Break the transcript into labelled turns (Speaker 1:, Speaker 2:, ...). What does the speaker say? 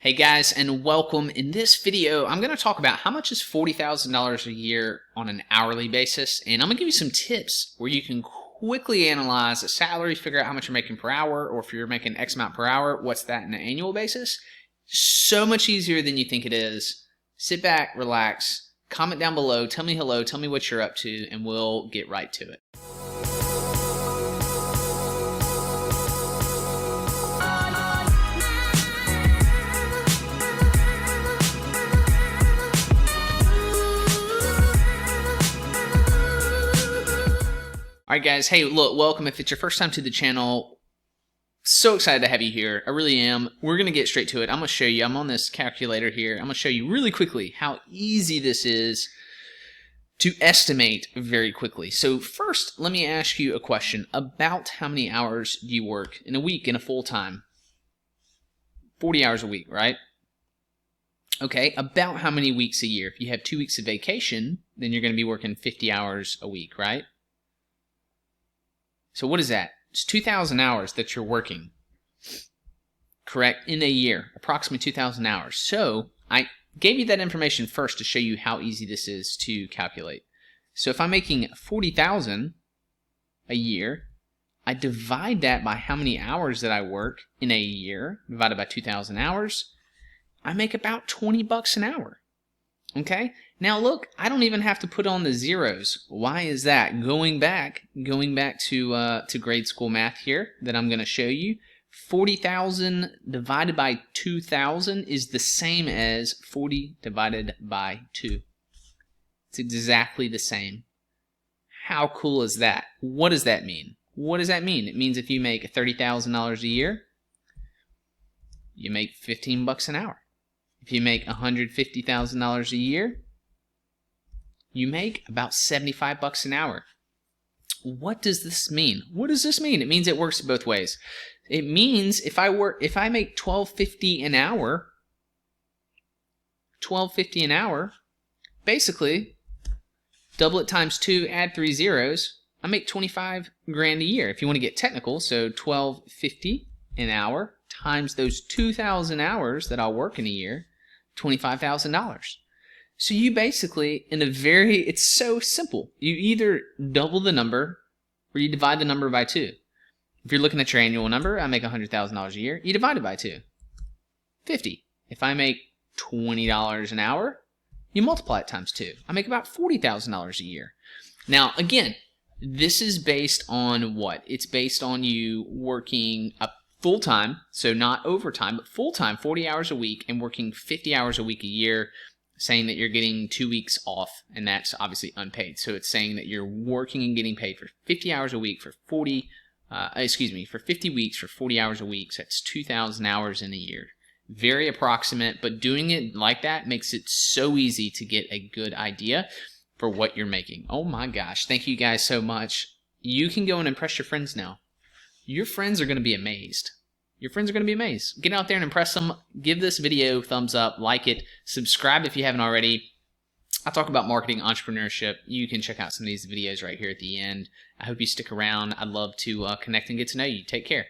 Speaker 1: Hey guys, and welcome. In this video, I'm going to talk about how much is $40,000 a year on an hourly basis, and I'm going to give you some tips where you can quickly analyze a salary, figure out how much you're making per hour, or if you're making X amount per hour, what's that on an annual basis. So much easier than you think it is. Sit back, relax, comment down below, tell me hello, tell me what you're up to, and we'll get right to it. Alright guys, hey, look, welcome. If it's your first time to the channel, so excited to have you here. I really am. We're going to get straight to it. I'm going to show you, I'm on this calculator here. I'm going to show you really quickly how easy this is to estimate very quickly. So first, let me ask you a question about how many hours do you work in a week in a full-time? 40 hours a week, right? Okay, about how many weeks a year? If you have 2 weeks of vacation, then you're going to be working 50 hours a week, right? So what is that? It's 2,000 hours that you're working, correct, in a year, approximately 2,000 hours. So I gave you that information first to show you how easy this is to calculate. So if I'm making 40,000 a year, I divide that by how many hours that I work in a year, divided by 2,000 hours, I make about 20 bucks an hour. Okay, now look, I don't even have to put on the zeros. Why is that? Going back to grade school math here that I'm going to show you, 40,000 divided by 2,000 is the same as 40 divided by 2. It's exactly the same. How cool is that? What does that mean? What does that mean? It means if you make $30,000 a year, you make 15 bucks an hour. If you make $150,000 a year, you make about 75 bucks an hour. What does this mean? What does this mean? It means it works both ways. It means if I make $12.50 an hour, basically double it times 2, add 3 zeros, I make 25 grand a year. If you want to get technical, so $12.50 an hour times those 2,000 hours that I'll work in a year, $25,000. So you basically, it's so simple. You either double the number or you divide the number by 2. If you're looking at your annual number, I make $100,000 a year, you divide it by 2. 50. If I make $20 an hour, you multiply it times 2. I make about $40,000 a year. Now, again, this is based on what? It's based on you working full-time, so not overtime, but full-time, 40 hours a week, and working 50 hours a week a year, saying that you're getting 2 weeks off, and that's obviously unpaid. So it's saying that you're working and getting paid for 50 hours a week for for 50 weeks for 40 hours a week. So that's 2,000 hours in a year. Very approximate, but doing it like that makes it so easy to get a good idea for what you're making. Oh my gosh, thank you guys so much. You can go and impress your friends now. Your friends are going to be amazed. Your friends are going to be amazed. Get out there and impress them. Give this video a thumbs up, like it, subscribe if you haven't already. I talk about marketing, entrepreneurship. You can check out some of these videos right here at the end. I hope you stick around. I'd love to connect and get to know you. Take care.